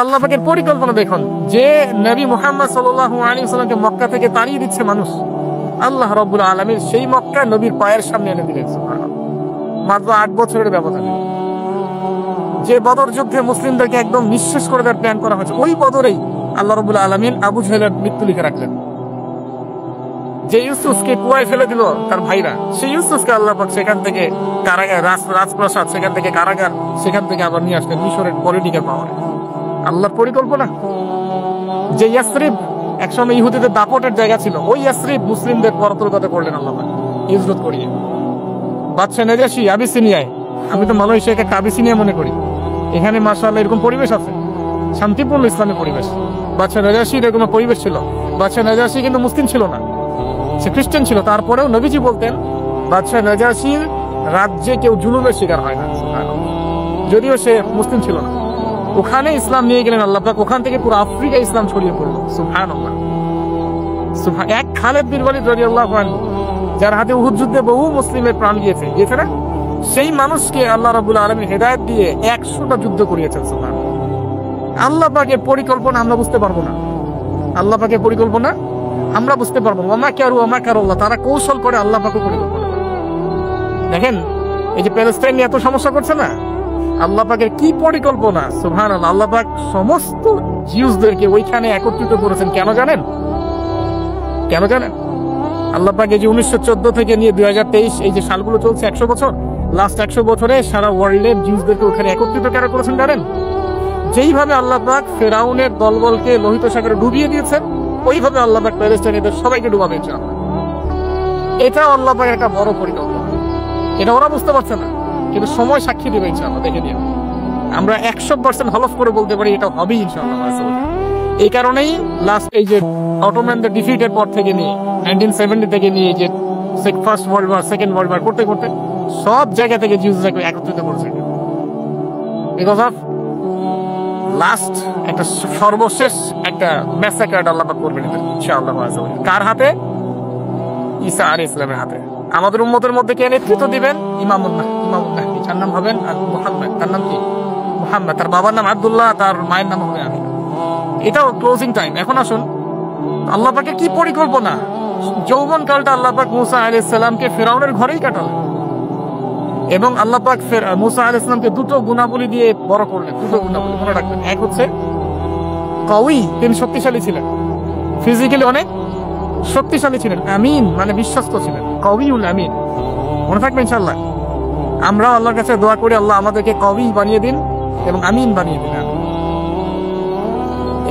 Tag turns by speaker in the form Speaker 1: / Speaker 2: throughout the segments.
Speaker 1: আল্লাহ পাকের পরিকল্পনা দেখুন, যে নবী মুহাম্মদ সাল্লাল্লাহু আলাইহি ওয়াসাল্লামকে মক্কা থেকে তাড়িয়ে দিচ্ছে মানুষ, আল্লাহ রাব্বুল আলামিন সেই মক্কা নবীর পায়ের সামনে এনে দিলেন। সুবহানাল্লাহ, মাত্র 8 বছরের ব্যবধানে। যে বদর যুদ্ধে মুসলিমদেরকে একদম নিঃশেষ করে দেওয়ার প্ল্যান করা হয়েছে, ওই বদরেই আল্লাহ রাব্বুল আলামিন আবু জাহেলের মৃত্যু লিখে রাখলেন। যে ইউসুফকে কুয়ায় ফেলে দিল তার ভাইরা, সেই ইউসুফকে আল্লাহ পাক সেখান থেকে কারাগার, রাজপ্রাসাদ, সেখান থেকে কারাগার, সেখান থেকে আবার নিয়ে আসলেন মিশরের পলিটিক্যাল পাওয়ারে। আল্লাহর পরিকল্পনা। যে ইয়াসরিব একসময় ইহুদিদের দাপটের জায়গা ছিল, ওই ইয়াসরিব মুসলিমদের পরতলগত করলেন আল্লাহ পাক হিজরত করিয়ে। বাদশা নাজাশী আবিসিনিয়ায়, আমি তো মালয়েশিয়াকে আবিসিনিয়া মনে করি, এখানে মাশাআল্লাহ এরকম পরিবেশ আছে, শান্তিপূর্ণ ইসলামী পরিবেশ। বাদশা নাজাশীর এরকম পরিবেশ ছিল। বাদশা নাজাশী কিন্তু মুসলিম ছিল না, সে খ্রিস্টান ছিল। তারপরেও নবীজি বলতেন বাদশা নাজাশীর রাজ্যে কেউ জুলুমের শিকার হয় না, যদিও সে মুসলিম ছিল না। ওখানে ইসলাম নিয়ে গেলেন আল্লাহ পাক, ওখান থেকে পুরো আফ্রিকা ইসলাম ছড়িয়ে পড়লো। সুবহানাল্লাহ। এক খালেদ বিন ওয়ালিদ রাদিয়াল্লাহু আনহু, যার হাতে উহুদ যুদ্ধে বহু মুসলিমের প্রাণ গিয়েছে না, সেই মানুষকে আল্লাহ রাব্বুল আলামিন হেদায়েত দিয়ে 100টা যুদ্ধ করিয়েছেন। সুবহানাল্লাহ। আল্লাহ পাকের পরিকল্পনা আমরা বুঝতে পারবো না, আল্লাহ পাকের পরিকল্পনা আমরা বুঝতে পারবো। ওয়া মা কারুল্লাহ, তারা কৌশল করে, আল্লাহ পাকের পরিকল্পনা করে। দেখেন এই যে প্যালেস্টাইন নিয়ে এত সমস্যা করছে না, আল্লাহ পাকের কি পরিকল্পনা। সুবহানাল্লাহ। আল্লাহ পাক সমস্ত জিউসদেরকে ওইখানে একত্রিত করেছেন। কেন জানেন? আল্লাহ পাক এই যে 1914 থেকে নিয়ে 2023 এই যে সালগুলো চলছে, 100 বছর, লাস্ট 100 বছরে সারা ওয়ার্ল্ডের জিউসদেরকে ওখানে একত্রিত কেন করেছেন জানেন? যেইভাবে আল্লাহ পাক ফেরাউনের দলবলকে লোহিত সাগরে ডুবিয়ে দিয়েছেন, ওইভাবে আল্লাহ পাক প্যালেস্টাইনিদের সবাইকে ডুবাবে ইনশাআল্লাহ। এটা আল্লাহ পাকের একটা বড় পরিকল্পনা। এটা ওরা বুঝতে পারছে না, কিন্তু সময় সাক্ষী দেবে ইনশাআল্লাহ। দেখে নিন, আমরা 100% হলফ করে বলতে পারি এটা হবেই ইনশাআল্লাহ। এই কারণেই লাস্ট এই যে অটোম্যানদের ডিফিটের পর থেকে নিয়ে 1970 থেকে নিয়ে যে first world war, second world war করতে করতে সব জায়গা থেকে জিউসদেরকে একত্রিত করেছে, বিকজ অফ লাস্ট একটা সর্বশেষ একটা ম্যাসাকার আল্লাহ পাক করবেন ইনশাআল্লাহ। কার হাতে? ঈসা আলাইহিস সালামের হাতে। আমাদের উম্মতের মধ্যে কে নেতৃত্ব দিবেন? ইমামুল মাহদী। তার নাম হবেন মুহাম্মদ। তার নাম কি? মুহাম্মদ। তার বাবার নাম আব্দুল্লাহ, তার মায়ের নাম হবে আমিনা। এটাও ক্লোজিং টাইম। এখন আসুন, আল্লাহ পাকের কি পরিকল্পনা। যৌবন কালটা আল্লাহ পাক মুসা আলাইহিস সালামকে ফিরআউনের ঘরেই কাটালেন, এবং আল্লাহ পাক মুসা আলাইহিস সালামকে দুটো গুণাবলী দিয়ে বড় করলেন। দুটো গুণাবলী মনে রাখবেন। এক হচ্ছে কওয়ী, তিনি শক্তিশালী ছিলেন, ফিজিক্যালি অনেক শক্তিশালী ছিলেন। আমিন মানে বিশ্বস্ত ছিলেন, কওয়ীউল আমিন। মনে থাকবে ইনশাআল্লাহ। আমরা আল্লাহর কাছে দোয়া করি, আল্লাহ আমাদেরকে কওয়ী বানিয়ে দিন এবং আমিন বানিয়ে দিন।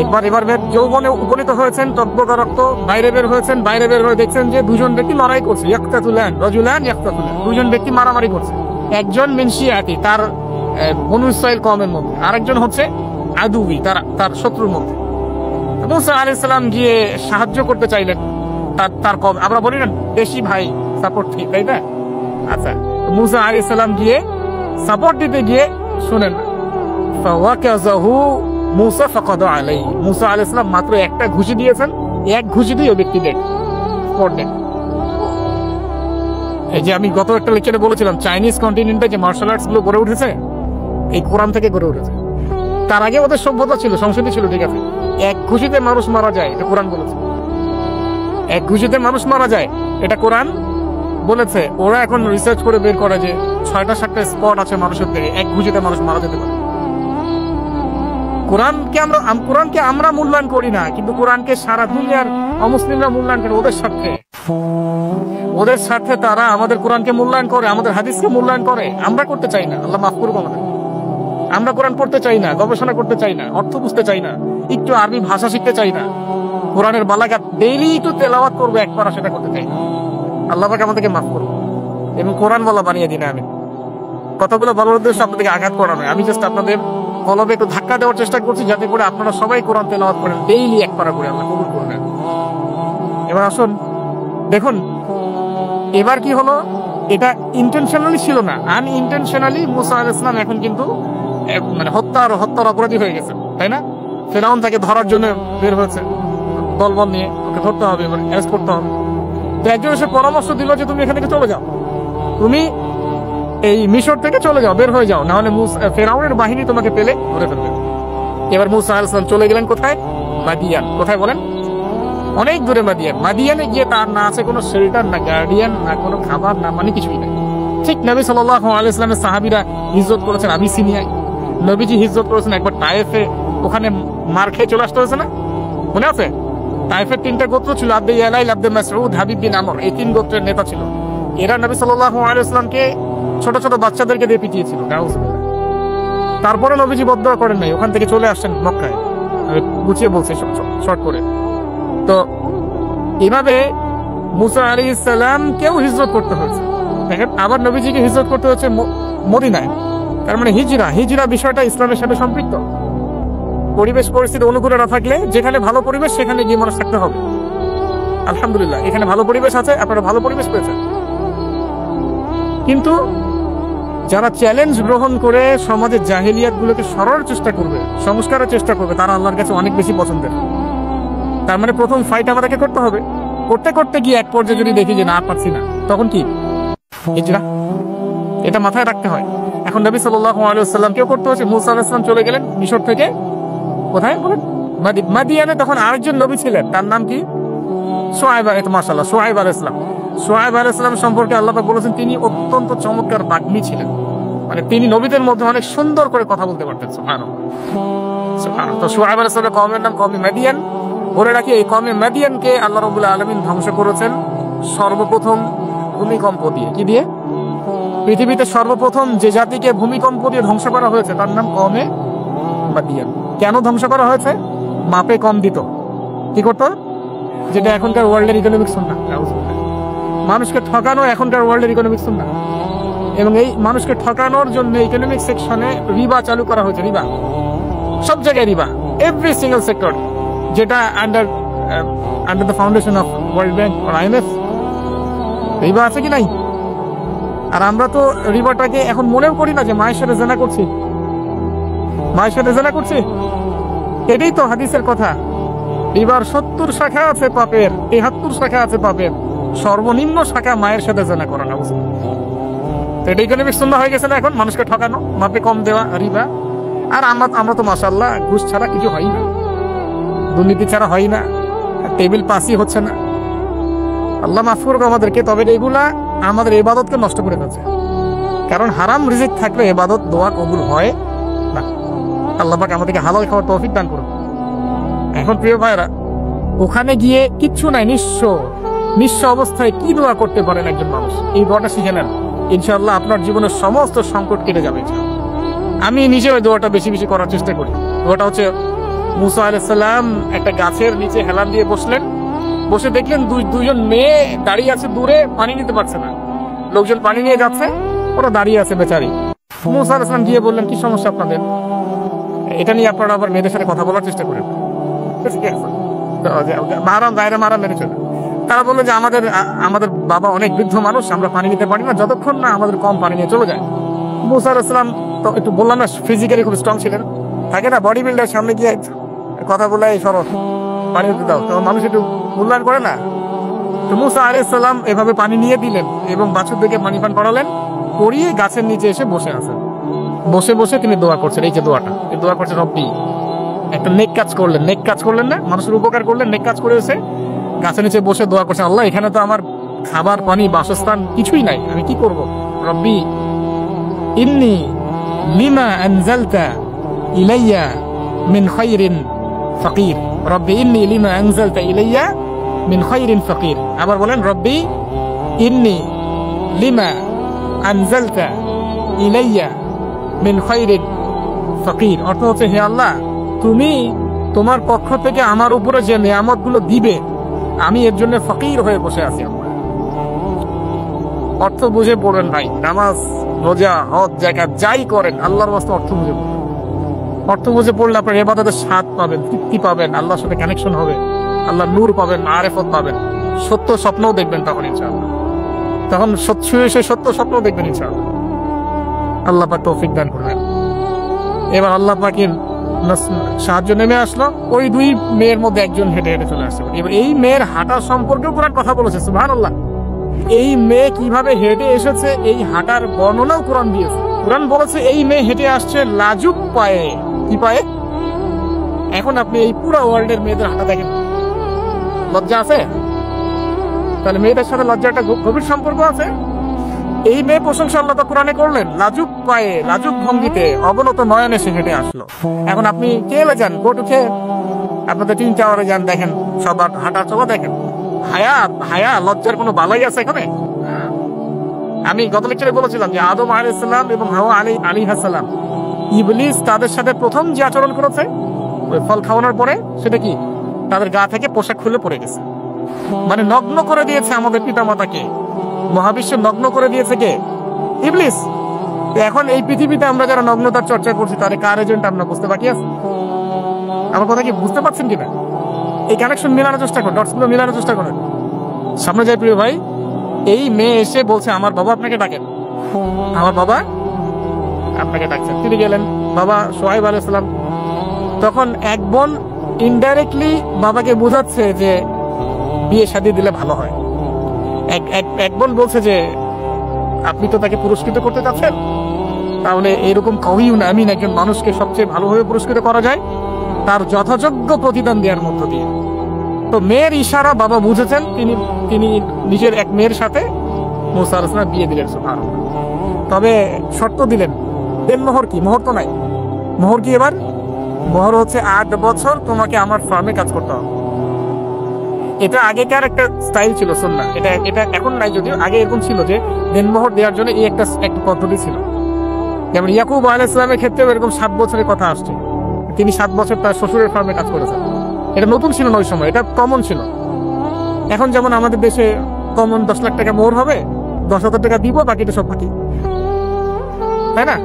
Speaker 1: এবার যৌবনে উপনীত হয়েছেন, টকবকা রক্ত, বাইরে বের হয়েছেন। বাইরে বের হয়ে দেখছেন যে দুজন ব্যক্তি লড়াই করছে, রাজুলান ইয়াকতাতুলান, দুজন ব্যক্তি মারামারি করছে। একজন মিন শিয়াতি, তার বনু ইসরাইল কওমের মধ্যে, আরেকজন হচ্ছে আদুবি, তার শত্রুর মধ্যে। মুসা আলাইহিস সালাম গিয়ে সাহায্য করতে চাইলেন তার কওম। আমরা বলি না বেশি ভাই সাপোর্ট, ঠিক তাই না? আচ্ছা, মুসা আলাইহিস সালাম গিয়ে সাপোর্ট দিতে গিয়ে শুনেন, ফাওয়াকাযাহু মুসা ফাকাদা আলাইহি, মুসা আলাইহিস সালাম মাত্র একটা ঘুষি দিয়েছেন, এক ঘুষি দিয়ে ওই ব্যক্তি ডেড, স্পট ডেড। এই যে আমি গত একটা লেকচারে বলেছিলাম, চাইনিজ কন্টিনেন্টে যে মার্শাল আর্টস গুলো গড়ে উঠেছে, এই কোরআন থেকে গড়ে উঠেছে। তার আগে ওদের সভ্যতা ছিল, সংস্কৃতি ছিল, ঠিক আছে। এক ঘুষিতে মানুষ মারা যায়, এটা কোরআন বলেছে। এক ঘুষিতে মানুষ মারা যায়, এটা কোরআন বলেছে। ওরা এখন রিসার্চ করে বের করে যে 6টা-7টা স্পট আছে মানুষের দেহে, এক ঘুষিতে মানুষ মারা যেতে পারে। কোরআনকে আমরা মূল্যায়ন করি না, কিন্তু কোরআনকে সারা দুনিয়ার অমুসলিমরা মূল্যায়ন করে ওদের স্বার্থে তারা আমাদের কোরআনকে মূল্যায়ন করে, আমাদের হাদিসকে মূল্যায়ন করে। আমরা করতে চাই না, আল্লাহ মাফ করুক আমাদের। আমরা কোরআন পড়তে চাই না, গবেষণা করতে চাই না, অর্থ বুঝতে চাই না, একটু আরবি ভাষা শিখতে চাই না, কোরআনের বালাগাত ডেইলি একটু তেলাওয়াত করবো একবার, সেটা করতে চাই না। আল্লাহ পাক আমাদেরকে মাফ করুক এবং কোরআন বলা বানিয়ে দিন। আমি কথাগুলো বলার উদ্দেশ্যে আপনাদেরকে আঘাত করা নয়, আমি জাস্ট আপনাদের কলবে একটু ধাক্কা দেওয়ার চেষ্টা করছি, যাতে করে আপনারা সবাই কোরআন তেলাওয়াত করেন ডেইলি এক পারা করে, আল্লাহ কবুল করবেন। এবার আসুন দেখুন, এবার কি হলো, এটা ইন্টেনশনালি ছিল না, আনইনটেনশনালি মুসা আলাইহিস সালাম এখন কিন্তু মানে হত্যার অপরাধী হয়ে গেছে, তাই না? ফেরাউন তাকে ধরার জন্য বের হয়েছে দলবল নিয়ে, ওকে ধরতে হবে, এবার অ্যারেস্ট করতে হবে। তো একজন এসে পরামর্শ দিল যে তুমি এখান থেকে চলে যাও, তুমি এই মিশর থেকে চলে যাও, বের হয়ে যাও, না হলে ফেরাউনের বাহিনী তোমাকে পেলে ধরে ফেলবে। এবার মুসা আলাইহিস সালাম চলে গেলেন কোথায়? মাদিয়ান। কোথায় বলেন? অনেক দূরে মাদিয়ান। মাদিয়ানে গিয়ে তার না আছে কোনো শেল্টার, না গার্ডিয়ান, না কোনো খাবার, না মানে কিছুই নাই। ঠিক নবী সাল্লাল্লাহু আলাইহি ওয়াসাল্লামের সাহাবীরা হিজরত করেছেন আবিসিনিয়ায়, নবীজি হিজরত করেছেন একবার তায়েফে, ওখানে মার খেয়ে চলে আসতে হয়েছে না, মনে আছে? তায়েফের 3টা গোত্র ছিল, আব্দে ইয়ালাইল, আব্দে মাসউদ, হাবিব বিন আমর, এই 3 গোত্রের নেতা ছিল। এরা নবী সাল্লাল্লাহু আলাইহি ওয়াসাল্লামকে ছোট ছোট বাচ্চাদেরকে দিয়ে পিটিয়েছিল। তারপরে নবীজি বদদোয়া করেন নাই, ওখান থেকে চলে আসছেন মক্কায়। আমি গুছিয়ে বলছি শর্ট করে। তো এভাবে মুসা আলাইহিস সালাম কেউ হিজরত করতে হয়েছে, দেখেন। আবার নবীজিকে হিজরত করতে হচ্ছে মদিনায়। তার মানে হিজরা বিষয়টা ইসলামের সাথে সম্পৃক্ত। পরিবেশ পরিস্থিতি অনুকূলে না থাকলে, যেখানে ভালো পরিবেশ সেখানে গিয়ে মানুষ থাকতে হবে। আলহামদুলিল্লাহ এখানে ভালো পরিবেশ আছে, আপনারা ভালো পরিবেশ পেয়েছেন। কিন্তু যারা চ্যালেঞ্জ গ্রহণ করে সমাজের জাহেলিয়াত গুলোকে সরানোর চেষ্টা করবে, সংস্কারের চেষ্টা করবে, তারা আল্লাহর কাছে অনেক বেশি পছন্দের। তার মানে প্রথম ফাইট আমাদেরকে করতে হবে। করতে করতে গিয়ে এক পর্যায়ে যদি দেখি যে না পারছি না, তখন কি? হিজরা। এটা মাথায় রাখতে হয়। এখন নবী সাল্লাল্লাহু আলাইহি ওয়াসাল্লাম কেউ করতে হচ্ছে। মুসা আলাইহিস সালাম চলে গেলেন মিশর থেকে কোথায় বলেন? মাদিয়ানে। তখন আরেকজন নবী ছিলেন, তার নাম কি? শুআয়ব। মাশাআল্লাহ, শুআয়ব আলাইহিস সালাম। শুআয়ব আলাইহিস সালাম সম্পর্কে আল্লাহ পাক বলেছেন তিনি অত্যন্ত চমৎকার বাগ্মী ছিলেন। মানে তিনি নবীদের মধ্যে অনেক সুন্দর করে কথা বলতে পারতেন। সুবহানাল্লাহ, সুবহানাল্লাহ। তো শুআয়ব আলাইহিস সালামের কওমের নাম কওমে মাদিয়ান। বলে রাখি, এই কওমে মাদিয়ানকে আল্লাহ রাব্বুল আলামিন ধ্বংস করেছেন সর্বপ্রথম ভূমিকম্প দিয়ে। কি দিয়ে? পৃথিবীতে সর্বপ্রথম যে জাতিকে ভূমিকম্প দিয়ে ধ্বংস করা হয়েছে তার নাম কওমে মাদিয়ান। কেন ধ্বংস করা হয়েছে? মাপে কম দিত। কি করতো? যেটা এখনকার ওয়ার্ল্ডের ইকোনমিক্স না, মানুষকে ঠকানো এখনকার ওয়ার্ল্ডের ইকোনমিক্স না। এবং এই মানুষকে ঠকানোর জন্য ইকোনমিক সেকশনে রিবা চালু করা হয়েছে। রিবা, সব জায়গায় রিবা, এভরি সিঙ্গেল সেক্টর, যেটা under the foundation of world bank আর IMF। রিবা আছে কি নাই? আর আমরা তো রিবাটাকে এখন মনেও করি না যে মায়ের সাথে জেনা করছি, মায়ের সাথে জেনা করছি। এটাই তো হাদিসের কথা। রিবার 70 শাখা আছে পাপের, 73 শাখা আছে পাপের, সর্বনিম্ন শাখা মায়ের সাথে জেনা করা না। এটা ইকোনমিক সুন্নাহ হয়ে গেছে না এখন, মানুষকে ঠকানো, মাপে কম দেওয়া, রিবা। আর আমরা তো মাশাআল্লাহ ঘুষ ছাড়া কিছু হয় না, দুর্নীতি ছাড়া হয় না, টেবিল পাসই হচ্ছে না। আল্লাহ মাফ করুক আমাদেরকে। তবে এগুলা আমাদের ইবাদতকে নষ্ট করে যাচ্ছে, কারণ হারাম রিজিক থাকলে ইবাদত দোয়া কবুল হয় না। আল্লাহ পাক আমাদেরকে হালাল খাওয়ার তৌফিক দান করুন। এখন প্রিয় ভাইরা, ওখানে গিয়ে কিচ্ছু নাই, নিঃস্ব অবস্থায় কি দোয়া করতে পারেন একজন মানুষ? এই দোয়াটা শিখে নেন, ইনশাআল্লাহ আপনার জীবনের সমস্ত সংকট কেটে যাবে। আমি নিজে ওই দোয়াটা বেশি বেশি করার চেষ্টা করি। দোয়াটা হচ্ছে, মুসা আলাইহিস সালাম একটা গাছের নিচে হেলান দিয়ে বসলেন, বসে দেখলেন দুইজন মেয়ে দাঁড়িয়ে আছে দূরে, পানি নিতে পারছে না। লোকজন পানি নিয়ে যাচ্ছে, ওরা দাঁড়িয়ে আছে বেচারি। মুসা আলাইহিস সালাম গিয়ে বললেন, কি সমস্যা আপনাদের? এটা নিয়ে আপনারা আবার মেয়েদের সাথে কথা বলার চেষ্টা করেন। মারাম গায়রা মারাম মেনে চলে। তারা বললো যে আমাদের বাবা অনেক বৃদ্ধ মানুষ, আমরা পানি নিতে পারি না যতক্ষণ না আমাদের কম পানি নিয়ে চলে যায়। মুসা আলাইহিস সালাম তো একটু বললাম না, ফিজিক্যালি খুব স্ট্রং ছিলেন, থাকে না বডি বিল্ডার, সামনে গিয়ে কথা বলে এই সরো পানি দাও, তো মানুষ একটু মূল্যায়ন করে না। তো মুসা আলাইহিস সালাম এভাবে পানি নিয়ে দিলেন এবং বাছুরদেরকে পানি পান করালেন, করিয়ে গাছের নিচে এসে বসে আছেন। বসে বসে তিনি দোয়া করছেন। এই যে দোয়াটা, এই দোয়া করছেন, রব্বি, একটা নেক কাজ করলেন না, মানুষের উপকার করলেন, নেক কাজ করে এসে গাছের নিচে বসে দোয়া করছেন, আল্লাহ এখানে তো আমার খাবার পানি বাসস্থান কিছুই নাই, আমি কি করব? রব্বি ইন্নী লিমা আনজালতা ইলাইয়া মিন খায়রিন ফাকির। রব্বি ইন্নী লিমা আনজালতা ইলাইয়া মিন খায়রিন ফাকির। আবার বলেন, রব্বি ইন্নী লিমা আনজালতা ইলাইয়া মিন খায়রিন ফাকির। অর্থ হচ্ছে, হে আল্লাহ, তুমি তোমার পক্ষ থেকে আমার উপরে যে নিয়ামতগুলো দিবে, আমি এর জন্য ফকির হয়ে বসে আছি। অর্থ বুঝে পড়েন ভাই, নামাজ রোজা হজ যাকাত যাই করেন আল্লাহর ওয়াস্তে অর্থ বুঝে পড়েন। অর্থ বুঝে পড়লে আপনার ইবাদতের স্বাদ পাবেন, তৃপ্তি পাবেন, আল্লাহর সাথে কানেকশন হবে, আল্লাহর নূর পাবেন, মারিফত পাবেন, সত্য স্বপ্নও দেখবেন তখন ইনশাআল্লাহ। তখন সত্য স্বপ্ন দেখবেন ইনশাআল্লাহ। আল্লাহ পাক তৌফিক দান করবেন। এবার আল্লাহ পাকের সাহায্য নেমে আসলো, ওই দুই মেয়ের মধ্যে একজন হেঁটে হেঁটে চলে আসছে। এবার এই মেয়ের হাঁটা সম্পর্কেও কোরআন কথা বলেছে, সুবহানাল্লাহ। এই মেয়ে কিভাবে হেঁটে এসেছে এই হাঁটার বর্ণনাও কোরআন দিয়েছে। কোরআন বলেছে এই মেয়ে হেঁটে আসছে লাজুক পায়ে। কি পায়ে? এখন আপনি এই পুরো ওয়ার্ল্ডের মেয়েদের হাঁটা দেখেন, লজ্জা আছে? তাহলে মেয়েদের সাথে লজ্জার একটা গভীর সম্পর্ক আছে। এই মেয়ে প্রশংসা আল্লাহ তো কোরআনে করলেন, লাজুক পায়ে লাজুক ভঙ্গিতে অবনত নয়নে সে হেঁটে আসলো। এখন আপনি কেলে যান, গোট উঠে আপনাদের 3 টাওয়ারে যান, দেখেন সবার হাঁটা চলা দেখেন। হায়া লজ্জার কোনো বালাই আছে এখানে? আমি গত লেকচারে বলেছিলাম যে আদম আলাইহিস সালাম এবং হাওয়া আলাইহিস সালাম, ইবলিস তাদের সাথে প্রথম যে আচরণ করেছে ওই ফল খাওয়ানোর পরে, সেটা কি? তাদের গা থেকে পোশাক খুলে পড়ে গেছে। মানে নগ্ন করে দিয়েছে আমাদের পিতামাতাকে, মহাবিশ্ব নগ্ন করে দিয়েছে কে? ইবলিস। এখন এই পৃথিবীতে আমরা যারা নগ্নতার চর্চা করছি তাদের কার এজেন্ট আমরা বুঝতে বাকি আছে? আমার কথা কি বুঝতে পারছেন কিনা? এই কানেকশন মিলানোর চেষ্টা করেন, ডটস গুলো মিলানোর চেষ্টা করেন। সামনে যাই প্রিয় ভাই, এই মেয়ে এসে বলছে আমার বাবা আপনাকে ডাকেন, আমার বাবা আপনাকে ডাকছেন। তিনি গেলেন, বাবা সোহাইব আলাইহিস সালাম। তখন এক বোন ইনডাইরেক্টলি বাবাকে বোঝাচ্ছে যে বিয়ে শাদী দিলে ভালো হয়। এক বোন বলছে যে আপনি তো তাকে পুরস্কৃত করতে চাচ্ছেন, তাহলে এরকম কহিও না, আমি একজন মানুষকে সবচেয়ে ভালোভাবে পুরস্কৃত করা যায় তার যথাযোগ্য প্রতিদান দেওয়ার মধ্য দিয়ে। তো মেয়ের ইশারা বাবা বুঝেছেন, তিনি নিজের এক মেয়ের সাথে মুসা আলাইহিস সালাম বিয়ে দিলেন। সুবহানাল্লাহ। তবে শর্ত দিলেন, দেনমোহর কি? মোহর তো নাই। মোহর কি এবার? মোহর হচ্ছে 8 বছর তোমাকে আমার ফার্মে কাজ করতে হবে। এটা আগেকার একটা স্টাইল ছিল, সুন্নাহ। এটা এখন নাই, যদিও আগে এরকম ছিল যে দেনমোহর দেওয়ার জন্য এই একটা পদ্ধতি ছিল। যেমন ইয়াকুব আলাইহিস সালামের ক্ষেত্রে এরকম 7 বছরের কথা আসছে, তিনি 7 বছর তার শ্বশুরের ফার্মে কাজ করেছেন। এটা নতুন ছিল না ওই সময়, এটা কমন ছিল। এখন যেমন আমাদের দেশে কমন 10 লাখ টাকা মোহর হবে, 10,000 টাকা দিব, বাকিটা সব বাকি, তাই না?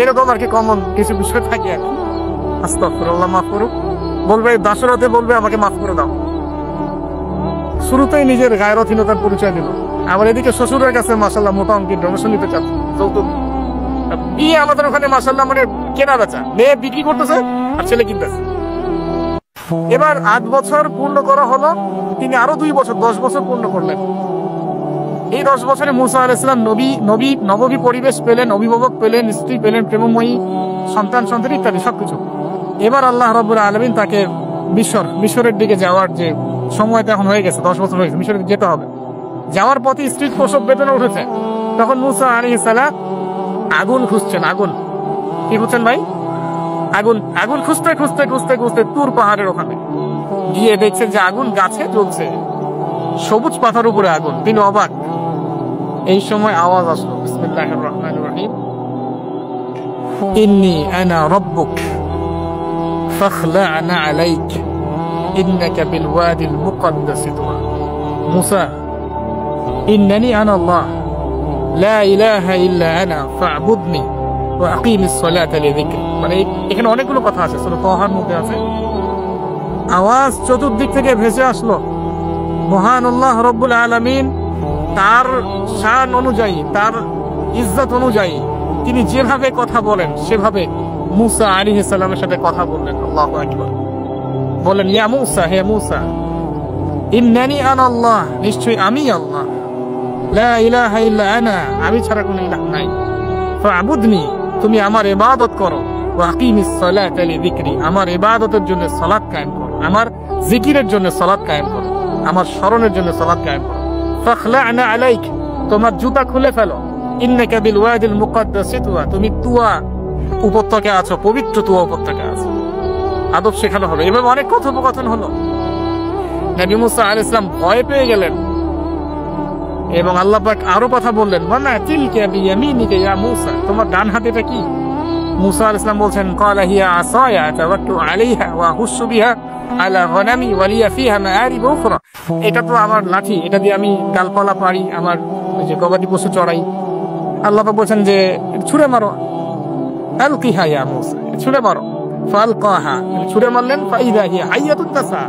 Speaker 1: এরকম আর কি কমন কিছু বিষয় থাকে। আস্তাগফিরুল্লাহ, মাফ করুক। বলবে দাসরথে, বলবে আমাকে মাফ করে দাও। শুরুতেই নিজের গায়রথহীনতার পরিচয় দিল। আবার এদিকে শ্বশুরের কাছে মাশাআল্লাহ মোটা অঙ্কের ডোনেশন নিতে চাচ্ছে, যৌতুক। বিয়ে আমাদের ওখানে মাশাআল্লাহ মানে কেনা বেচা, মেয়ে বিক্রি করতেছে আর ছেলে কিনতেছে। এবার 8 বছর পূর্ণ করা হলো, তিনি আরো 2 বছর 10 বছর পূর্ণ করলেন। এই 10 বছরে মুসা আলাইহিস সালাম নবী পরিবেশ পেলেন, অভিভাবক পেলেন, স্ত্রী পেলেন, প্রেমময়ী সন্তান ইত্যাদি সবকিছু। এবার আল্লাহ রাব্বুল আলামিন তাকে মিশরের দিকে যাওয়ার যে সময়টা এখন হয়ে গেছে, 10 বছর হয়েছে, মিশরে যেতে হবে। যাওয়ার পথে স্ত্রীর প্রসব বেদনা উঠেছে। তখন মুসা আলাইহিস সালাম আগুন খুঁজছেন। আগুন কি খুঁজছেন ভাই? আগুন খুঁজতে তুর পাহাড়ের ওখানে গিয়ে দেখছেন যে আগুন গাছে জ্বলছে, সবুজ পাতার উপরে আগুন। তিনি অবাক। এই সময় আওয়াজ আসলো, বিসমিল্লাহির রহমানির রহিম, ইন্নী আনা রাব্বুক ফাখলা'না আলাইক ইন্নাকা বিল ওয়াদিল মুকদ্দাস তুয়া। মুসা, ইন্নানি আনা আল্লাহ লা ইলাহা ইল্লা আনা ফা'বুদনি ওয়া আকিমিস সালাতা লিযিকরি। মানে এখানে অনেকগুলো কথা আছে, সূরা তাহার মধ্যে আছে। আওয়াজ চতুর্দিক থেকে ভেসে আসলো। মহান আল্লাহ রব্বুল আলামিন তার শান অনুযায়ী, তার ইজ্জত অনুযায়ী তিনি যেভাবে কথা বলেন সেভাবে মুসা আলাইহিস সালামের সাথে কথা বললেন। আল্লাহু আকবার। বলেন, ইয়া মুসা, হে মুসা, ইন্নানি আনা আল্লাহ, নিশ্চয়ই আমি আল্লাহ, লা ইলাহা ইল্লা আনা, আমি ছাড়া কোনো ইলাহ নাই, ফা'বুদনি, তুমি আমার ইবাদত করো, ওয়া আকিমিস সালাতা লিযিকরি, আমার ইবাদতের জন্য সালাত কায়েম করো, আমার জিকিরের জন্য সালাত কায়েম করো, আমার স্মরণের জন্য সালাত কায়েম করো। ফাখলা'না আলাইক, তোমার জুতা খুলে ফেলো, ইন্নাকা বিল ওয়াদিল মুকদ্দাস তুয়া, তুমি তুয়া উপত্যকায় আছো, পবিত্র তুয়া উপত্যকায় আছো। আদব শেখানো হলো। এভাবে অনেক কথোপকথন হলো। নবী মুসা আলাইহিস সালাম ভয় পেয়ে গেলেন এবং আল্লাহ পাক আরো কথা বললেন, ওয়ামা তিলকা বিয়ামিনিকা ইয়া মুসা, তোমার ডান হাতেটা কি? মুসা আলাইহিস সালাম বলছেন, ক্বালা হিয়া আসায়া তাওয়াক্কালু আলাইহা ওয়া আহুসসু বিহা আলা গনামি ওয়া লিয়া ফিহা মাআরিব উখরা। এটা তো আমার লাঠি, এটা দিয়ে আমি গালপালা পারি, আমার যে গবাদি পশু চড়াই। আল্লাহ পাক বলছেন যে ছুঁড়ে মারো, আলকিহা ইয়া মুসা, ছুঁড়ে মারো। ফালকাহা, ছুঁড়ে মারলেন, ফাইদা হিয়া হাইয়াতুন তাসা,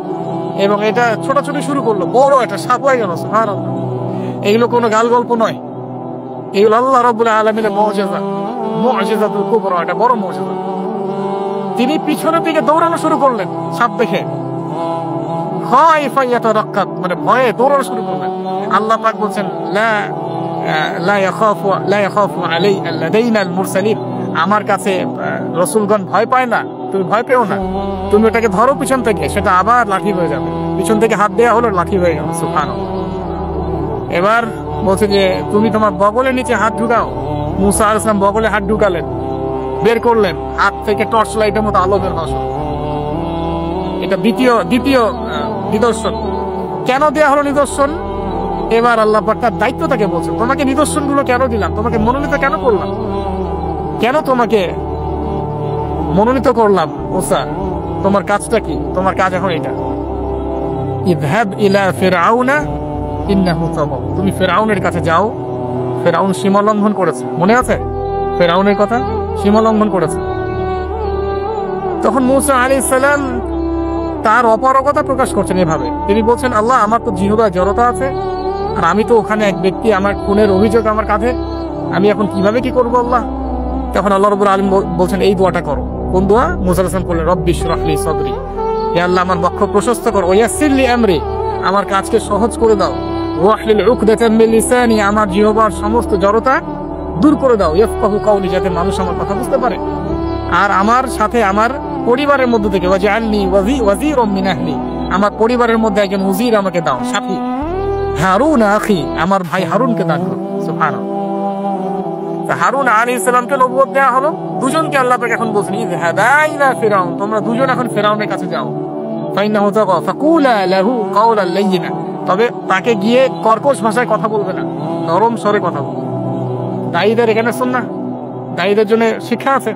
Speaker 1: এবং এটা ছোটাছুটি শুরু করলো, বড় একটা সাপ হয়ে গেল। সুবহানাল্লাহ। এগুলো কোনো গাল গল্প নয়, এগুলো আল্লাহ রাব্বুল আলামিনের মুআজিজাতুল কুবরা, এটা বড় মুআজিজা। তিনি পিছনের দিকে দৌড়ানো শুরু করলেন সাপ দেখে, খায়ফা ইয়াতারাক্কাব, মানে ভয়ে দৌড়ানো শুরু করলেন। আল্লাহ পাক বলছেন, লা ইয়াখাফু আলাইনা আল মুরসালিন, আমার কাছে রাসূলগণ ভয় পায় না, তুমি ভয় পেও না, তুমি ওটাকে ধরো পিছন থেকে, সেটা আবার লাঠি হয়ে যাবে। পিছন থেকে হাত দেওয়া হলো, লাঠি হয়ে গেল। সুবহানাল্লাহ। এবার বলছে যে তুমি তোমার বগলের নিচে হাত ঢুকাও। মুসা আলাইহিস সালাম বগলে হাত ঢুকালেন, বের করলেন, হাত থেকে টর্চ লাইটের মতো আলো বের হলো। এটা দ্বিতীয় নিদর্শন। কেন দেয়া হলো নিদর্শন? এবার আল্লাহ পাক তার দায়িত্ব তাকে বলছে, তোমাকে নিদর্শন গুলো কেন দিলাম, তোমাকে মনোনীত কেন করলাম, কেন তোমাকে মনোনীত করলাম মুসা, তোমার কাজটা কি? তোমার কাজ এখন এটা, ইযহাব ইলা ফিরআউনা ইন্নাহু তাগা, তুমি ফিরআউনের কাছে যাও। ফিরআউন সীমা লঙ্ঘন করেছে, মনে আছে ফিরআউনের কথা? সীমা লঙ্ঘন করেছে। তখন মুসা আলাইহিস সালাম তার অপারগতা প্রকাশ করছেন এভাবে, তিনি বলছেন, আল্লাহ আমার তো জিহ্বায় জড়তা আছে, আর আমি তো ওখানে এক ব্যক্তি, আমার খুনের অভিযোগ আমার কাঁধে, আমি এখন কিভাবে কি করবো আল্লাহ? তখন আল্লাহ রাব্বুল আলামিন বলছেন এই দোয়াটা করো। কোন দোয়া? মুসা আলাইহিস সালাম বললেন, রব্বি ইশরাহ লি সাদরি, হে আল্লাহ আমার বক্ষ প্রশস্ত করো, ওয়াসসির লি আমরি, আমার কাজকে সহজ করে দাও, ওয়াহলিল উকদাতাম মিন লিসানি, আমার জিহ্বার সমস্ত জড়তা দূর করে দাও, ইয়াফকাহু কাওলি, যাতে মানুষ আমার কথা বুঝতে পারে। আর আমার সাথে আমার পরিবারের মধ্যে থেকে ওয়াজআলনি ওয়াজিরাম মিন আহলি, আমার পরিবারের মধ্যে একজন উজির আমাকে দাও, সাথী। হারুন আখি, আমার ভাই হারুনকে দান করো। সুবহানাল্লাহ। হারুন আলাইহিস সালামকে নবুয়ত দেওয়া হলো, দুজনকে আল্লাহ পাক এখন বলছেন, ইযহাবা ইলা ফিরআউন, তোমরা দুজন এখন ফিরআউনের কাছে যাও। ফাইন্নাহু তাগা ফাকুলা লাহু কাওলান লাইয়িনা, তবে তাকে গিয়ে কর্কশ ভাষায় কথা বলবে না, নরম স্বরে কথা বলবে। দায়ীদের এখানে সুন্নাহ, দায়ীদের জন্য শিক্ষা আছে,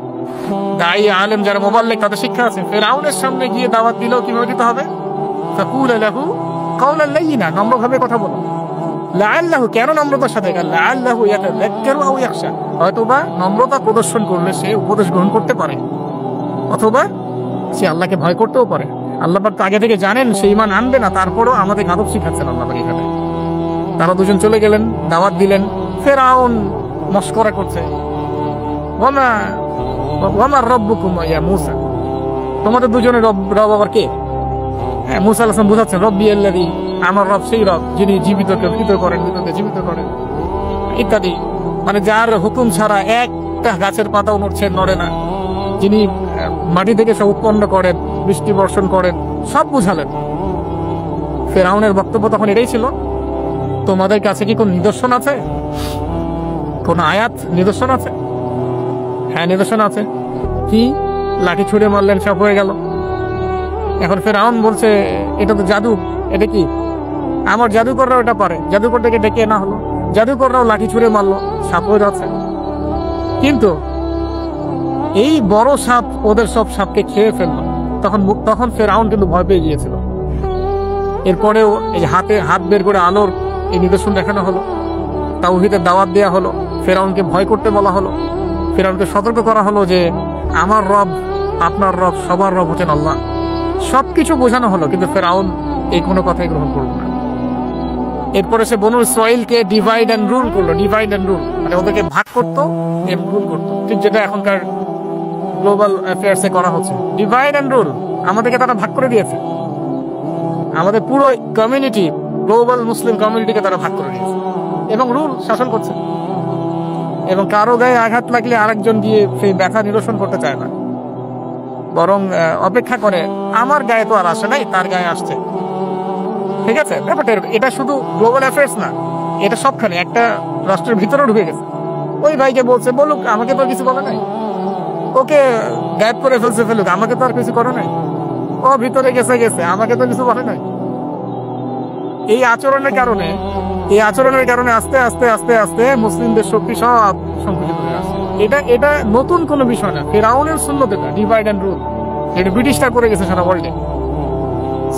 Speaker 1: দায়ী আলেম যারা মুবাল্লিগ তাদের শিক্ষা আছে। ফিরআউনের সামনে গিয়ে দাওয়াত দিলেও কিভাবে দিতে হবে? ফাকুলা লাহু কাওলান লাইয়িনা, নম্রভাবে কথা বলো। লাআল্লাহু, কেন নম্রতার সাথে? লাআল্লাহু ইয়াতাযাক্কারু আও ইয়াখশা, হয়তোবা নম্রতা প্রদর্শন করলে সে উপদেশ গ্রহণ করতে পারে, অথবা সে আল্লাহকে ভয় করতেও পারে। আল্লাহ পাক আগে থেকে জানেন সে ঈমান আনবে না, তারপরও আমাদের আদব শিখাচ্ছেন আল্লাহ পাক এখানে। তারা দুজন চলে গেলেন, দাওয়াত দিলেন। ফিরআউন মশকরা করছে, ওয়ামা রাব্বুকুম ইয়া মূসা, তোমাদের দুজনের রব আবার কে? মুসা আলাইহিস সালাম বুঝাচ্ছেন, রব্বি আল্লাযী, আমার রব সেই রব যিনি জীবিতকে মৃত করেন, মৃতকে জীবিত করেন, ইত্যাদি। মানে যার হুকুম ছাড়া একটা গাছের পাতাও নড়ে না, যিনি মাটি থেকে সব উৎপন্ন করেন, বৃষ্টি বর্ষণ করেন, সব বুঝালেন। ফিরআউনের বক্তব্য তখন এটাই ছিল, তোমাদের কাছে কি কোন নিদর্শন আছে, কোন আয়াত নিদর্শন আছে? হ্যাঁ নিদর্শন আছে। কি? লাঠি ছুঁড়ে মারলেন, সব হয়ে গেল। এখন ফিরআউন বলছে, এটা তো জাদু, এটা কি? আমার জাদুকররাও এটা পারে, জাদুকরটাকে ডেকে না হলো, জাদুকররাও লাঠি ছুঁড়ে মারলো, সাপ হয়ে যাচ্ছে। কিন্তু এই বড় সাপ ওদের সব সাপকে খেয়ে ফেললো। তখন ফিরআউন কিন্তু ভয় পেয়ে গিয়েছিল। এরপরেও এই হাত বের করে আলোর এই নিদর্শন দেখানো হলো, তাওহীদের দাওয়াত দেওয়া হলো, ফিরআউনকে ভয় করতে বলা হলো, ফিরআউনকে সতর্ক করা হলো যে আমার রব, আপনার রব, সবার রব হচ্ছেন আল্লাহ। সবকিছু বোঝানো হলো, কিন্তু ফিরআউন এই কোনো কথাই গ্রহণ করল না। এরপরে সে বনু ইসরাঈলকে ডিভাইড এন্ড রুল করলো। ডিভাইড এন্ড রুল মানে ওদেরকে ভাগ করতো এবং রুল করতো, ঠিক যেটা এখনকার গ্লোবাল অ্যাফেয়ার্সে করা হচ্ছে। ডিভাইড এন্ড রুল, আমাদেরকে তারা ভাগ করে দিয়েছে, আমাদের পুরো কমিউনিটি, গ্লোবাল মুসলিম কমিউনিটিকে তারা ভাগ করে দিয়েছে এবং রুল শাসন করছে। এবং কারো গায়ে আঘাত লাগলে আরেকজন গিয়ে সেই ব্যথা নিরসন করতে চায় না, বরং অপেক্ষা করে, আমার গায়ে তো আর আসে নাই, তার গায়ে আসছে। ঠিক আছে, ব্যাপারটা এটা শুধু গ্লোবাল অ্যাফেয়ার্স না, এটা সবখানে, একটা রাষ্ট্রের ভিতরেও ঢুকে গেছে। ওই ভাইকে বলছে, বলুক, আমাকে তো কিছু বলে নাই, ওকে গায়েব করে ফেলুক, আমাকে তো আর কিছু করে নাই, ও ভিতরে গেছে, আমাকে তো কিছু বলে নাই। এই আচরণের কারণে আস্তে আস্তে আস্তে আস্তে মুসলিমদের শক্তি সব সংকুচিত হয়ে আসছে। এটা নতুন কোনো বিষয় না, ফিরআউনের সুন্নত এটা, ডিভাইড এন্ড রুল, এটা ব্রিটিশরা করে গেছে সারা ওয়ার্ল্ডে।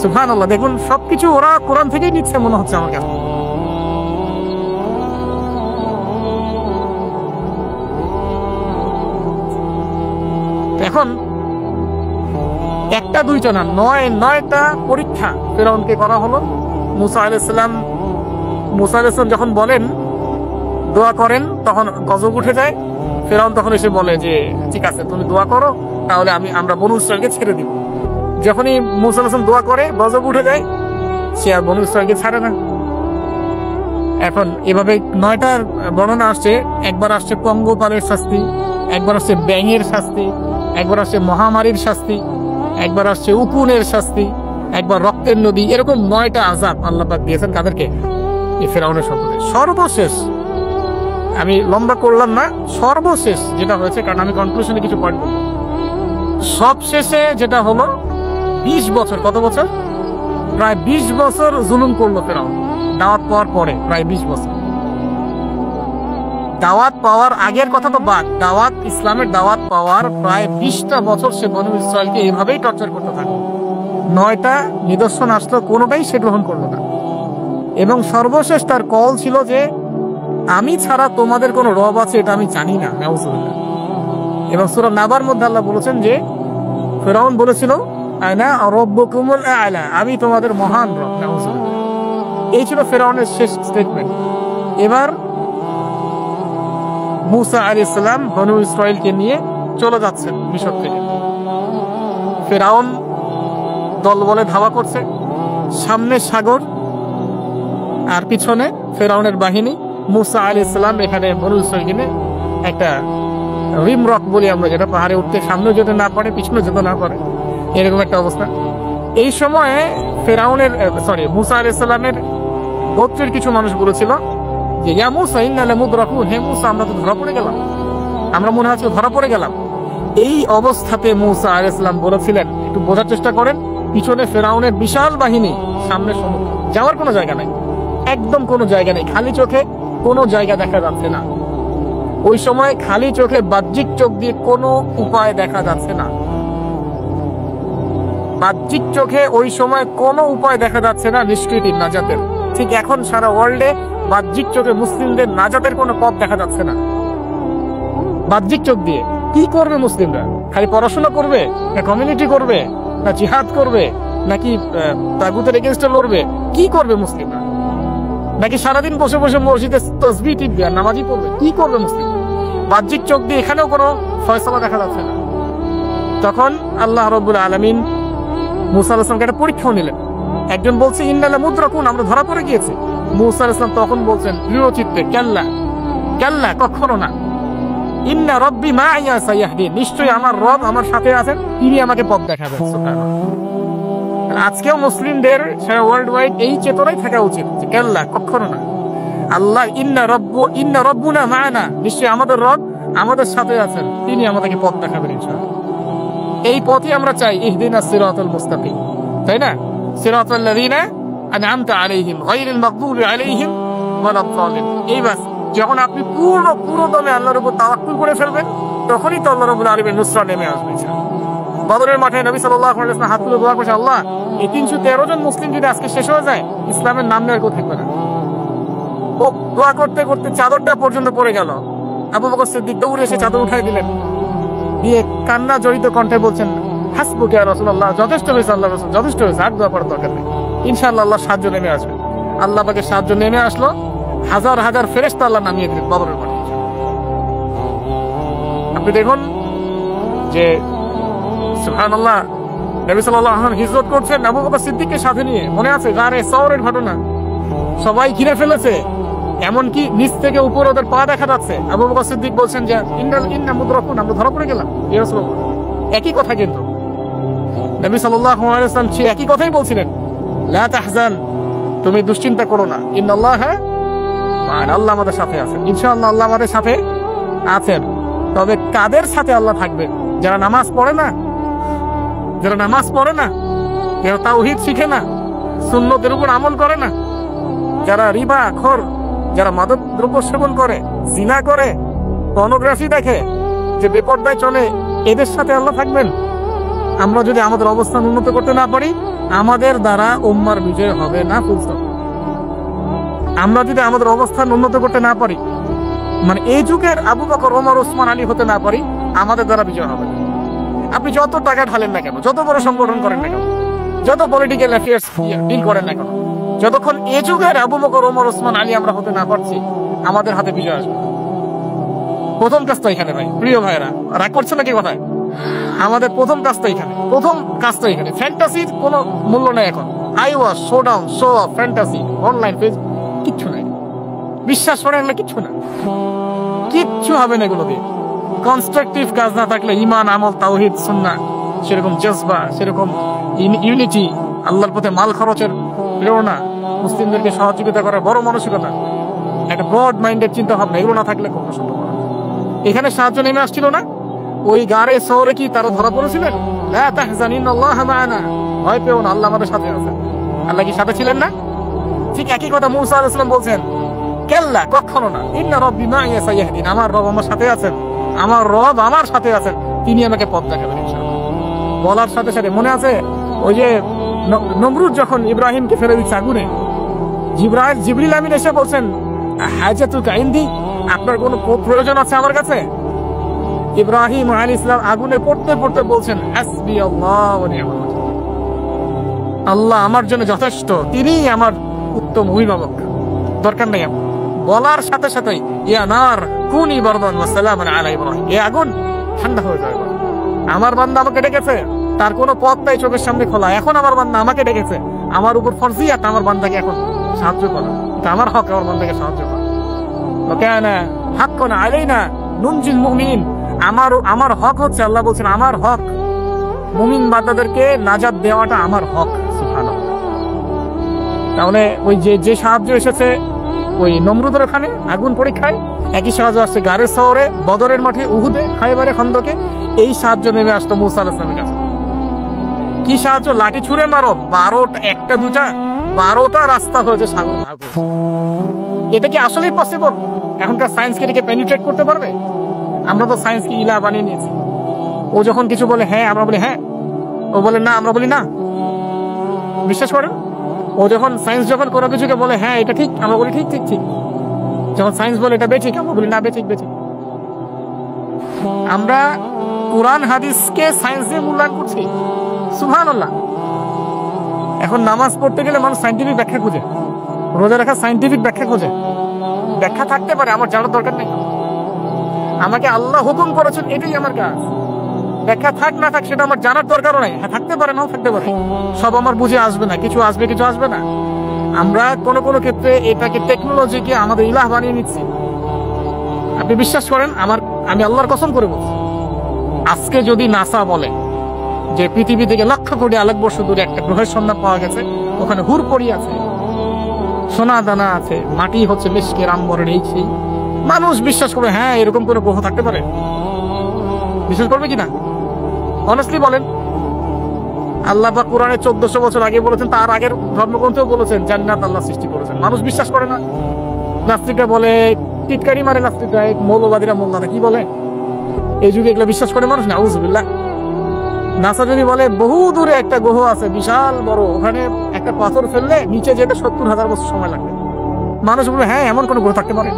Speaker 1: সুবহানাল্লাহ, দেখুন সবকিছু ওরা কোরআন থেকেই নিচ্ছে মনে হচ্ছে আমার কাছে। এখন একটা দুইটা না, নয়টা পরীক্ষা ফিরআউনকে করা হলো। মুসা আলাইহিস সালাম যখন বলেন, দোয়া করেন, তখন গজব উঠে যায়। ফিরআউন তখন এসে বলে যে ঠিক আছে, তুমি দোয়া করো, তাহলে আমরা বনু ইসরাঈলকে ছেড়ে দিব। যখনই মুসা আলাইহিস সালাম দোয়া করে, গজব উঠে যায়, সে আর বনু ইসরাঈলকে ছাড়ে না। এখন এভাবে 9টার বর্ণনা আসছে। একবার আসছে পঙ্গপালের শাস্তি, একবার আসছে ব্যাঙের শাস্তি, একবার আসছে মহামারীর শাস্তি, একবার আসছে উকুনের শাস্তি, একবার রক্তের নদী, এরকম 9টা আযাব আল্লাহ পাক দিয়েছেন কাদেরকে? এই ফেরাউনের সম্পদে। সর্বশেষ, আমি লম্বা করলাম না, সর্বশেষ যেটা হয়েছে, কারণ আমি কনক্লুশনে কিছু পয়েন্ট বলবো। সবশেষে যেটা হলো 20 বছর, কত বছর? প্রায় 20 বছর জুলুম করলো ফেরাউন দাওয়াত পাওয়ার পরে। প্রায় 20 বছর। দাওয়াত পাওয়ার আগের কথা তো বাদ, দাওয়াত, ইসলামের দাওয়াত পাওয়ার প্রায় 20টা বছর সে বনু ইসরায়েলকে এইভাবেই টর্চার করতে থাকলো। 9টা নিদর্শন আসলো, কোনোটাই সে গ্রহণ করলো না। এবং সর্বশেষ তার কল ছিল যে আমি ছাড়া তোমাদের কোনো রব আছে এটা আমি জানি না। নাউজুবিল্লাহ। এবং সূরা নাবার মধ্যে আল্লাহ বলেছেন যে ফেরাউন বলেছিল আনা রাব্বুকুমুল আ'লা, আমি তোমাদের মহান রব। নাউজুবিল্লাহ। এই ছিল ফেরাউনের শেষ স্টেটমেন্ট। এবার মুসা আলাইহিস সালাম বনু ইসরায়েলকে নিয়ে চলে যাচ্ছেন মিশর থেকে। ফেরাউন দলবলে ধাওয়া করছে, সামনে সাগর আর পিছনে ফেরাউনের বাহিনী। মুসা আলাইহিস সালাম এখানে বনু ইসরায়েলকে নিয়ে একটা রিম রক বলি আমরা, যেটা পাহাড়ে উঠতে সামনে যেতে না পারে, পিছনে যেতে না পারে, এরকম একটা অবস্থা। এই সময়ে ফেরাউনের মুসা আলাইহিস সালামের গোত্রের কিছু মানুষ বলেছিল যে ইয়া মুসা ইন্না লামুদরাকুন, হে মুসা আমরা তো ধরা পড়ে গেলাম, আমরা মনে হচ্ছে ধরা পড়ে গেলাম। এই অবস্থাতে মুসা আলাইহিস সালাম বলেছিলেন, একটু বোঝার চেষ্টা করেন, পিছনে ফেরাউনের বিশাল বাহিনী, সামনে সমুদ্র, যাওয়ার কোনো জায়গা নাই, একদম কোনো জায়গা নেই, খালি চোখে কোনো জায়গা দেখা যাচ্ছে না। ওই সময় খালি চোখে, বাহ্যিক চোখ দিয়ে কোনো উপায় দেখা যাচ্ছে না। বাহ্যিক চোখে ওই সময় কোনো উপায় দেখা যাচ্ছে না নিষ্কৃতির, নাজাতের। ঠিক এখন সারা ওয়ার্ল্ডে বাহ্যিক চোখে মুসলিমদের নাজাতের কোনো পথ দেখা যাচ্ছে না। বাহ্যিক চোখ দিয়ে কি করবে মুসলিমরা? খালি পড়াশোনা করবে, না কমিউনিটি করবে, না জিহাদ করবে, নাকি তাগুতের এগেইনস্টে লড়বে? কি করবে মুসলিমরা? নাকি সারাদিন বসে বসে মসজিদে তাসবিহ টিপবে আর নামাজই পড়বে? কি করবে মুসলিম? বাহ্যিক চোখ দিয়ে এখানেও কোনো ফয়সালা দেখা যাচ্ছে না। তখন আল্লাহ রাব্বুল আলামিন মুসা আলাইহিস সালামকে একটা পরীক্ষা নিলেন। একজন বলছে ইন্না লামুদরাকুন, আমরা ধরা পড়ে গিয়েছি। মুসা আলাইহিস সালাম তখন বলছেন দৃঢ় চিত্তে, কাল্লা কাল্লা, কখনো না, ইন্না রাব্বি মা'ইয়া সায়াহদিন, নিশ্চয়ই আমার রব আমার সাথে আছেন, তিনি আমাকে পথ দেখাবেন। সুবহানাল্লাহ। আজকেও মুসলিমদের সারা ওয়ার্ল্ড ওয়াইড এই চেতনাই থাকা উচিত যে কাল্লা, কখনো না। আল্লাহ ইন্না রাব্বুনা মা'ানা, নিশ্চয়ই আমাদের রব আমাদের সাথে আছেন, তিনি আমাদেরকে পথ দেখাবেন ইনশাআল্লাহ। এই পথই আমরা চাই, ইহদিনাস সিরাতাল মুস্তাকিম, তাই না? সিরাতাল লাযিনা আন'আমতা আলাইহিম গায়রিল মাগদুবি আলাইহিম ওয়ালাদ দালিন। এই বাস, যখন আপনি পুরো দমে আল্লাহর উপর তাওয়াক্কুল করে ফেলবেন, তখনই তো আল্লাহ রাব্বুল আলামিন নুসরাত নেমে আসবে ইনশাআল্লাহ। বদরের মাঠে নবী সাল্লাল্লাহু আলাইহি ওয়াসাল্লাম হাত তুলে দোয়া করেছে, আল্লাহ এই 313 জন মুসলিম যদি আজকে শেষ হয়ে যায়, ইসলামের নাম নেওয়ার কেউ থাকবে না। ও দোয়া করতে করতে চাদরটা পর্যন্ত পড়ে গেল। আবু বকর সিদ্দিক দৌড়ে এসে চাদর উঠাই দিলেন, দিয়ে কান্না জড়িত কণ্ঠে বলছেন, হাসবুকা ইয়া রাসূলুল্লাহ, যথেষ্ট হয়েছে আল্লাহ রাসূল, যথেষ্ট হয়েছে, আর দোয়া করার দরকার নেই, ইনশাআল্লাহ আল্লাহ সাহায্য নেমে আসবে। আল্লাহ পাকের সাহায্য নেমে আসলো, হাজার হাজার ফেরেশতা আল্লাহ নামিয়ে দিলেন বদরের মাঠে। আপনি দেখুন যে সুবহানাল্লাহ, নবী সাল্লাল্লাহু আলাইহি ওয়াসাল্লাম হিজরত করছেন আবু বকর সিদ্দিককে সাথে নিয়ে, মনে আছে গারে সওরের ঘটনা, সবাই ঘিরে ফেলেছে, এমনকি নিচ থেকে উপর ওদের পা দেখা যাচ্ছে। আবু বকর সিদ্দিক বলছেন যে ইন্না মুদরাকুন, আমরা ধরা পড়ে গেলাম ইয়া রাসূলুল্লাহ। একই কথা কিন্তু নবী সাল্লাল্লাহু আলাইহি ওয়াসাল্লাম সেই একই কথাই বলছিলেন, লা তাহজান, তুমি দুশ্চিন্তা করো না, ইন্নাল্লাহা মা'ানা, আল্লাহ আমাদের সাথে আছেন, ইনশাআল্লাহ আল্লাহ আমাদের সাথে আছেন। তবে কাদের সাথে আল্লাহ থাকবে? যারা নামাজ পড়ে না, যারা নামাজ পড়ে না, যারা তাওহীদ শিখে না, সুন্নতের উপর আমল করে না, যারা রিবা খোর, যারা মাদক দ্রব্য সেবন করে, জিনা করে, পর্নোগ্রাফি দেখে, যে বেপরদায় চলে, এদের সাথে আল্লাহ থাকবেন। আমরা যদি আমাদের অবস্থান উন্নত করতে না পারি, আমাদের দ্বারা উম্মার বিজয় হবে না, ফুল স্টপ। আমরা যদি আমাদের অবস্থান উন্নত করতে না পারি, মানে এই যুগের আবু বকর, ওমর, ওসমান, আলী হতে না পারি, আমাদের দ্বারা বিজয় হবে না। আপনি যত টাকা ঢালেন না কেন, যত বড় সংগঠন করেন না কেন, যত পলিটিক্যাল অ্যাফেয়ার্স ডিল করেন না কেন, যতক্ষণ এ যুগের আবু বকর, ওমর, ওসমান, আলী আমরা হতে না পারছি, আমাদের হাতে বিজয় আসবে। প্রথম কাজটা এখানে ভাই, প্রিয় ভাইরা, রাগ করছে নাকি কথায়? আমাদের প্রথম কাজটা এখানে, ফ্যান্টাসির কোনো মূল্য নেই এখন। I wash, show down, show off, fantasy, online page, কিচ্ছু নাই। বিশ্বাস করেন না, কিচ্ছু না, কিচ্ছু হবে না এগুলো দিয়ে। কনস্ট্রাকটিভ কাজ না থাকলে, ঈমান, আমল, তাওহীদ, সুন্নাহ, সেরকম জজবা, সেরকম ইউনিটি, আল্লাহর পথে মাল খরচের প্রেরণা, মুসলিমদেরকে সহযোগিতা করার বড় মানসিকতা, একটা ব্রড মাইন্ডেড চিন্তা ভাবনা, এগুলো না থাকলে কখনো সম্ভব না। এখানে সাহায্য নেমে আসছিল না? ওই গারে শহরে কি তারা ধরা পড়েছিলেন? লা তাহজান ইন্নাল্লাহা মা'ানা, ভয় পেও না, আল্লাহ আমাদের সাথে আছেন। আল্লাহ কি সাথে ছিলেন না? ঠিক একই কথা মুসা আলাইহিস সালাম বলছেন, কেল্লা, কখনো না, ইন্না রাব্বি মা'ইয়া সাইয়াহদিন, আমার রব আমার সাথে আছেন, আমার রব আমার সাথে আছেন, তিনি আমাকে পথ দেখাবেন ইনশাআল্লাহ। বলার সাথে সাথে মনে আছে ওই যে নমরুদ যখন ইব্রাহিমকে ফেলে দিচ্ছে আগুনে, জিবরিল আমিন এসে বলছেন, হাজাতুকা ইনদি, আপনার কোনো প্রয়োজন আছে আমার কাছে? ইব্রাহিম আলাইহিস সালাম আগুনে পড়তে পড়তে বলছেন, হাসবি আল্লাহ ওয়া নি'মাল ওয়াকিল, আল্লাহ আমার জন্য যথেষ্ট, তিনিই আমার উত্তম অভিভাবক, দরকার নেই। বলার সাথে সাথেই ইয়া নার কুনি বারদান ওয়া সালামান আলা ইব্রাহিম, এই আগুন ঠান্ডা হয়ে যাবে। আমার বান্দা আমাকে ডেকেছে, তার কোনো পথ নাই চোখের সামনে খোলা, এখন আমার বান্দা আমাকে ডেকেছে, আমার উপর ফরজিয়াত আমার বান্দাকে এখন সাহায্য করা, এটা আমার হক, আমার বান্দাকে সাহায্য করা। ওয়াকানা হাক্কান আলাইনা নুনজিল মুমিনিন, আমার হক হচ্ছে, আল্লাহ বলছেন আমার হক মুমিন বান্দাদেরকে নাজাত দেওয়াটা আমার হক। সুবহানাল্লাহ। তাহলে ওই যে সাহায্য এসেছে ওই নমরুদের ওখানে আগুন পরীক্ষায়, একই সাহায্য আসছে গারের শহরে, বদরের মাঠে, উহুদে, খায়বারে, খন্দকে, এই সাহায্য নেমে আসতো মুসা আলাইহিস সালামের কাছে। কি সাহায্য? লাঠি ছুঁড়ে মারো, 12টা, একটা দুটা 12টা রাস্তা হয়েছে সাগর ভাগ। এটা কি আসলেই পসিবল? এখনকার সায়েন্স কি এটাকে পেনিট্রেট করতে পারবে? আমরা তো সায়েন্সকে ইলা বানিয়ে নিয়েছি। ও যখন কিছু বলে হ্যাঁ, আমরা বলি হ্যাঁ, ও বলে না, আমরা বলি না। বিশ্বাস করেন? ও যখন সায়েন্স যখন কোনো কিছুকে বলে হ্যাঁ এটা ঠিক, আমরা বলি ঠিক ঠিক ঠিক। যখন সায়েন্স বলে এটা বেঠিক, আমরা বলি না বেঠিক বেঠিক। আমরা কোরআন হাদিসকে সায়েন্স দিয়ে মূল্যায়ন করছি। সুবহানাল্লাহ। এখন নামাজ পড়তে গেলে মানুষ সায়েন্টিফিক ব্যাখ্যা খোঁজে, রোজা রাখা সায়েন্টিফিক ব্যাখ্যা খোঁজে। ব্যাখ্যা থাকতে পারে, আমার জানার দরকার নেই। আমাকে আল্লাহ হুকুম করেছেন, এটাই আমার কাজ। ব্যাখ্যা থাক না থাক সেটা আমার জানার দরকারও নাই। হ্যাঁ, থাকতে পারে, নাও থাকতে পারে, সব আমার বুঝে আসবে না, কিছু আসবে কিছু আসবে না। আমরা কোনো ক্ষেত্রে এটাকে, টেকনোলজিকে আমাদের ইলাহ বানিয়ে নিচ্ছি। আপনি বিশ্বাস করেন, আমি আল্লাহর কসম করে বলছি, আজকে যদি নাসা বলে যে পৃথিবী থেকে লক্ষ কোটি আলোকবর্ষ দূরে একটা গ্রহের সন্ধান পাওয়া গেছে, ওখানে হুর পড়ি আছে, সোনা দানা আছে, মাটি হচ্ছে মিশকের আম্বরের, এই সেই, মানুষ বিশ্বাস করবে হ্যাঁ এরকম কোনো গ্রহ থাকতে পারে? বিশ্বাস করবে কিনা? অনেস্টলি বলেন। আল্লাহ পাক কোরআনে 1400 বছর আগে বলেছেন, তার আগের ধর্মগ্রন্থেও বলেছেন জান্নাত আল্লাহ সৃষ্টি করেছেন। মানুষ বিশ্বাস করে না। নাস্তিকরা বলে, টিটকারি মারে নাস্তিকরা, মৌলবাদীরা, মোল্লারা কি বলে, এই যুগে এগুলো বিশ্বাস করে মানুষ? নাউযুবিল্লাহ। নাসা যদি বলে বহু দূরে একটা গ্রহ আছে, বিশাল বড়, ওখানে একটা পাথর ফেললে নিচে যেতে 70,000 বছর সময় লাগবে, মানুষ বলবে হ্যাঁ এমন কোনো গ্রহ থাকতে পারে?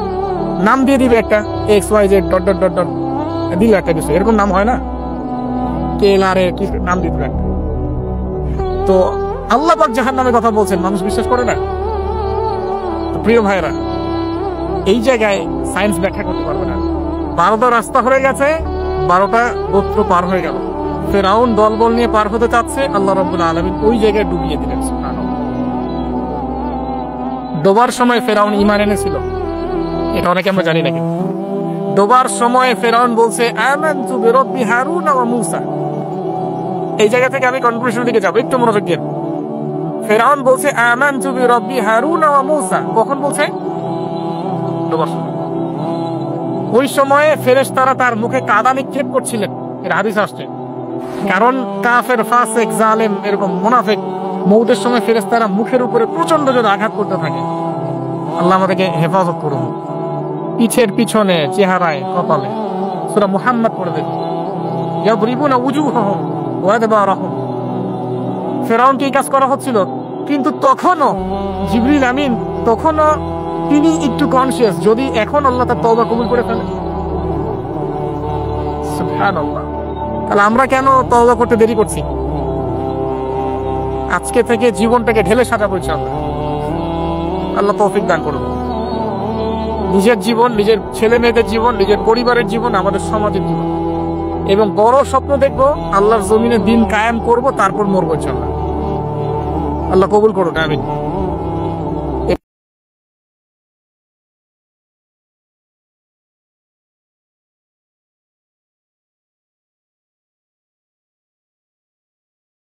Speaker 1: নাম দিয়ে দিবে একটা XYZ dot dot dot dot, দিল একটা কিছু, এরকম নাম হয় না? KLR কি নাম দিয়ে দিবে একটা। তো আল্লাহ পাক জাহান্নামের কথা বলছেন, মানুষ বিশ্বাস করে না। প্রিয় ভাইরা, এই জায়গায় সায়েন্স ব্যাখ্যা করতে পারবে না। 12টা রাস্তা হয়ে গেছে, 12টা গোত্র পার হয়ে গেল। ফেরাউন দলবল নিয়ে পার হতে চাচ্ছে, আল্লাহ রাব্বুল আলামিন ওই জায়গায় ডুবিয়ে দিলেন। সুবহানাল্লাহ। ডোবার সময় ফেরাউন ঈমান এনেছিল, এটা অনেকে আমরা জানি না। কিন্তু ডোবার সময় ফেরাউন বলছে আমানতু বিরাব্বি হারুন ওয়া মূসা। এই জায়গা থেকে আমি কনক্লুশনের দিকে যাব, একটু মনোযোগ দিন। ফেরাউন বলছে আমানতু বিরাব্বি হারুন ওয়া মূসা, কখন বলছে? ডোবার সময়। ওই সময়ে ফেরেশতারা তার মুখে কাদা নিক্ষেপ করছিলেন, এর হাদিস আসছে। কারণ কাফের, ফাসিক, জালেম, এরকম মুনাফিক মউতের সময় ফেরেশতারা মুখের উপরে প্রচন্ড জোরে আঘাত করতে থাকে। আল্লাহ আমাদেরকে হেফাজত করুন। পিছের পিছনে, চেহারায়, কপালে। সূরা মুহাম্মদ পড়ে দেখুন, ইয়াদরিবুনা উজুহাহুম ওয়া আদবারাহুম। ফেরাউনকে এই কাজ করা হচ্ছিল, কিন্তু তখনও জিবরিল আমিন, তখনও তিনি একটু কনসিয়াস, যদি এখন আল্লাহ তার তওবা কবুল করে ফেলে। সুবহানাল্লাহ। তাহলে আমরা কেন তওবা করতে দেরি করছি? আজকে থেকে জীবনটাকে ঢেলে সাজাবো ইনশাআল্লাহ। আল্লাহ তৌফিক দান করুন। নিজের জীবন, নিজের ছেলে মেয়েদের জীবন, নিজের পরিবারের জীবন, আমাদের সমাজের জীবন, এবং বড় স্বপ্ন দেখবো, আল্লাহর জমিনে দিন কায়েম করব, তারপর মরবো ইনশাআল্লাহ। আল্লাহ কবুল করুন, আমিন।